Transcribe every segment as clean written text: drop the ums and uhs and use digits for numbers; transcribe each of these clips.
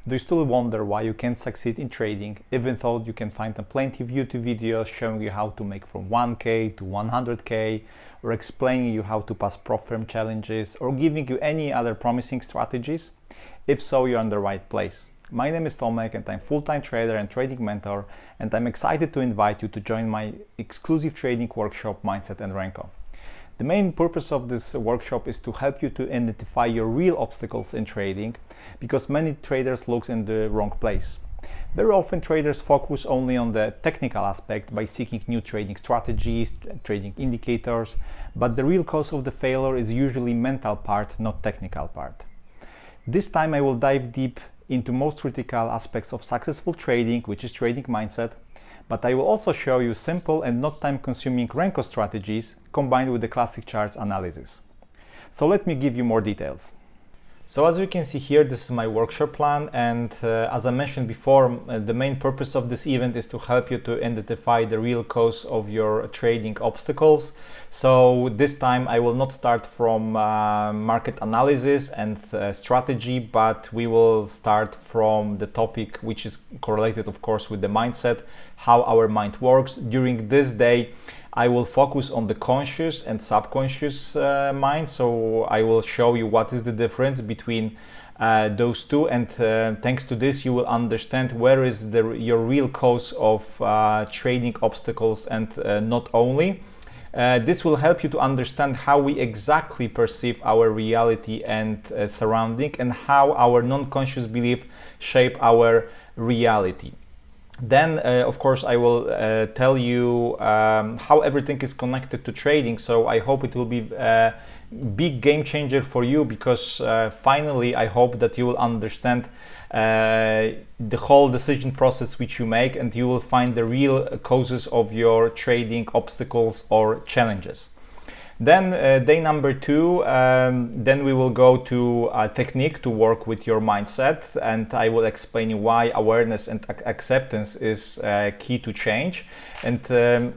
Do you still wonder why you can't succeed in trading, even though you can find plenty of YouTube videos showing you how to make from 1K to 100K, or explaining you how to pass prop firm challenges, or giving you any other promising strategies? If so, you're in the right place. My name is Tomek and I'm full-time trader and trading mentor, and I'm excited to invite you to join my exclusive trading workshop, Mindset and Renko. The main purpose of this workshop is to help you to identify your real obstacles in trading, because many traders look in the wrong place. Very often traders focus only on the technical aspect by seeking new trading strategies, trading indicators, but the real cause of the failure is usually mental part, not technical part. This time I will dive deep into most critical aspects of successful trading, which is trading mindset, but I will also show you simple and not time-consuming Renko strategies combined with the classic charts analysis. So let me give you more details. So as you can see here, this is my workshop plan, and as I mentioned before, the main purpose of this event is to help you to identify the real cause of your trading obstacles. So this time I will not start from market analysis and strategy, but we will start from the topic which is correlated, of course, with the mindset, how our mind works. During this day I will focus on the conscious and subconscious mind, so I will show you what is the difference between those two, and thanks to this you will understand where is your real cause of trading obstacles, and not only. This will help you to understand how we exactly perceive our reality and surrounding, and how our non-conscious belief shape our reality. Then, of course, I will tell you how everything is connected to trading. So I hope it will be a big game changer for you, because finally I hope that you will understand the whole decision process which you make, and you will find the real causes of your trading obstacles or challenges. Then day number 2, then we will go to a technique to work with your mindset, and I will explain you why awareness and acceptance is key to change. And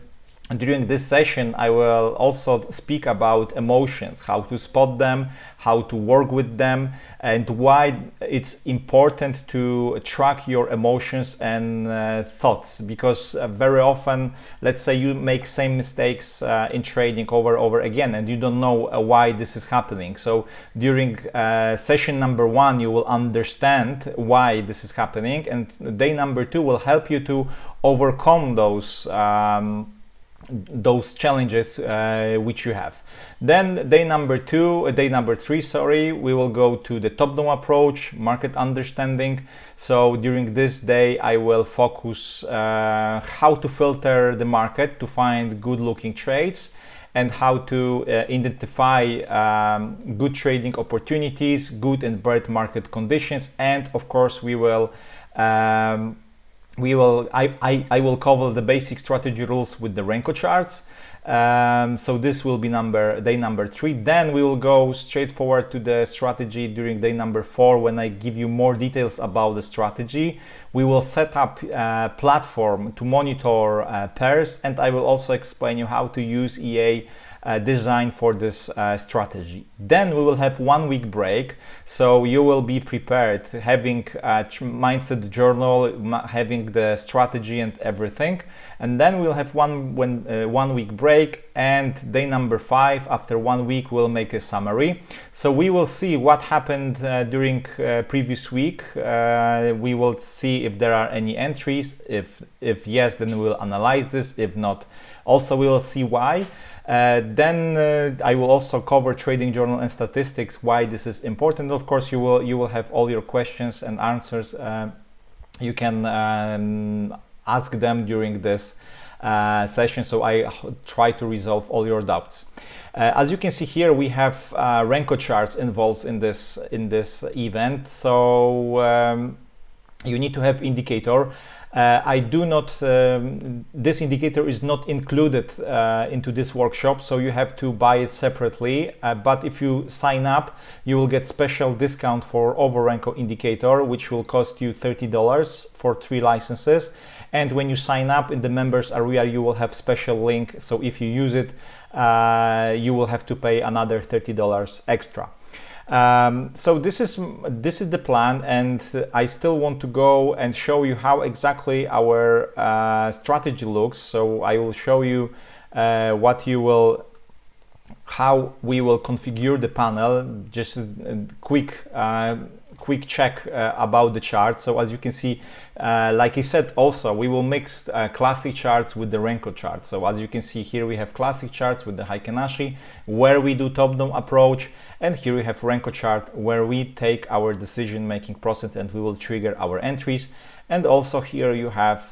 during this session I will also speak about emotions, how to spot them, how to work with them, and why it's important to track your emotions and thoughts, because very often, let's say you make same mistakes in trading over again, and you don't know why this is happening. So during session number 1 you will understand why this is happening, and day number 2 will help you to overcome those challenges which you have. Then day number 3, sorry, we will go to the top-down approach, market understanding. So during this day I will focus how to filter the market to find good looking trades, and how to identify good trading opportunities, good and bad market conditions, and of course I will cover the basic strategy rules with the Renko charts. So this will be day number 3. Then we will go straight forward to the strategy during day number 4, when I give you more details about the strategy. We will set up a platform to monitor pairs, and I will also explain you how to use EA design for this strategy. Then we will have 1 week break, so you will be prepared, having a mindset journal, having the strategy and everything. And then we'll have 1 week break, and day number 5, after 1 week, we'll make a summary. So we will see what happened during previous week. We will see if there are any entries. If yes, then we'll analyze this. If not, also we will see why. Then I will also cover trading journal and statistics, why this is important. Of course, you will have all your questions and answers. You can ask them during this session, so I try to resolve all your doubts. As you can see here, we have Renko charts involved in this event. So you need to have indicator. I do not, this indicator is not included into this workshop, so you have to buy it separately. But if you sign up, you will get special discount for over Renko indicator, which will cost you $30 for 3 licenses. And when you sign up in the members area, you will have special link. So if you use it, you will have to pay another $30 extra. So this is the plan, and I still want to go and show you how exactly our strategy looks. So I will show you how we will configure the panel. Just a quick check about the chart. So as you can see, like I said, also we will mix classic charts with the Renko chart. So as you can see here, we have classic charts with the Heikinashi where we do top-down approach, and here we have Renko chart where we take our decision-making process and we will trigger our entries. And also here you have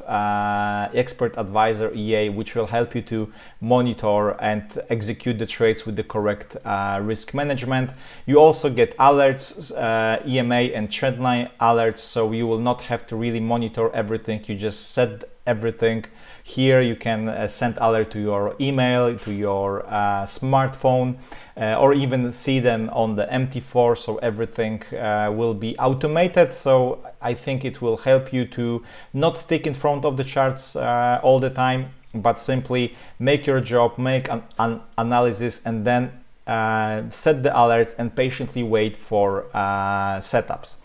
expert advisor EA, which will help you to monitor and execute the trades with the correct risk management. You also get alerts, EMA and trendline alerts, so you will not have to really monitor everything. You just set everything. Here you can send alert to your email, to your smartphone, or even see them on the MT4, so everything will be automated. So I think it will help you to not stick in front of the charts all the time, but simply make your job, make an analysis, and then set the alerts and patiently wait for setups.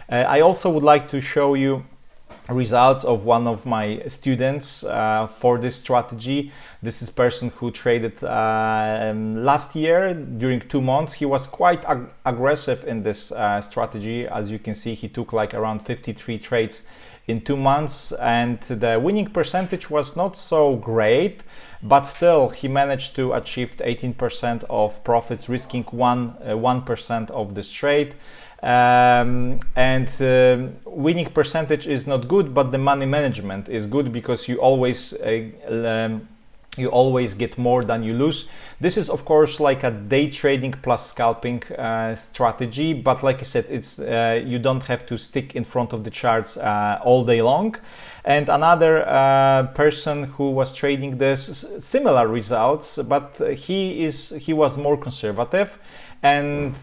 I also would like to show you results of one of my students for this strategy. This is a person who traded last year during 2 months. He was quite aggressive in this strategy. As you can see, he took like around 53 trades in 2 months, and the winning percentage was not so great, but still he managed to achieve 18% of profits, risking 1% of this trade. Winning percentage is not good, but the money management is good, because you always get more than you lose. This is of course like a day trading plus scalping strategy, but like I said, it's you don't have to stick in front of the charts all day long. And another person who was trading this, similar results, but he was more conservative, and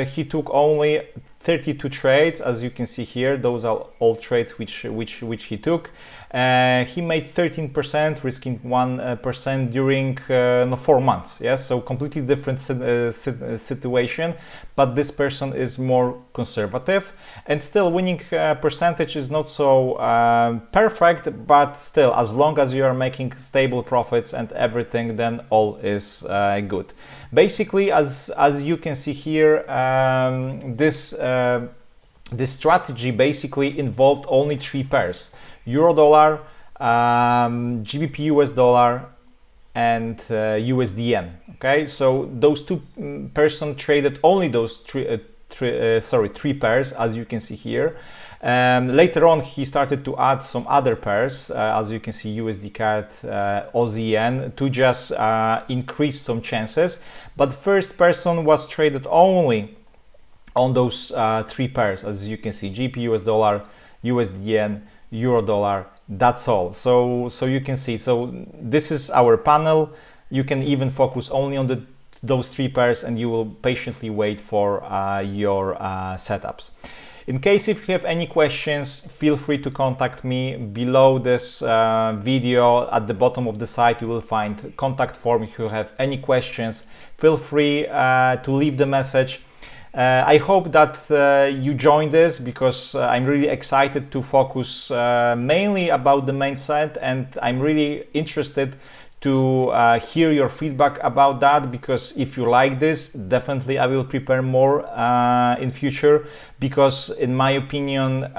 he took only 32 trades. As you can see here, those are all trades which he took. He made 13%, risking 1% during 4 months. Yes, so completely different situation, but this person is more conservative, and still winning percentage is not so perfect, but still, as long as you are making stable profits and everything, then all is good. Basically, as you can see here, this strategy basically involved only 3 pairs: Euro dollar, GBP US dollar, and USD yen. Okay, so those 2 person traded only those 3 pairs, as you can see here. Later on, he started to add some other pairs, as you can see, USD CAD, Aussie yen, to just increase some chances. But first person was traded only on those 3 pairs, as you can see: GBP US dollar, USD yen, Euro dollar. That's all. So you can see, so this is our panel. You can even focus only on those 3 pairs, and you will patiently wait for your setups. In case if you have any questions, feel free to contact me. Below this video, at the bottom of the site, you will find contact form. If you have any questions, feel free to leave the message. I hope that you join this, because I'm really excited to focus mainly about the main site, and I'm really interested to hear your feedback about that, because if you like this, definitely I will prepare more in future, because in my opinion,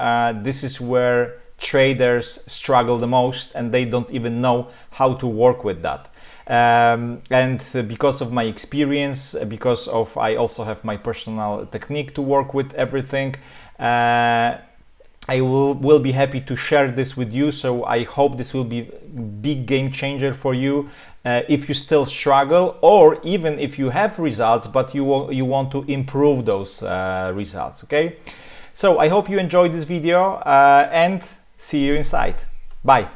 this is where traders struggle the most, and they don't even know how to work with that. And because of my experience, because of I also have my personal technique to work with everything, I will be happy to share this with you. So I hope this will be big game changer for you if you still struggle, or even if you have results but you want to improve those results. Okay, so I hope you enjoyed this video, and see you inside. Bye.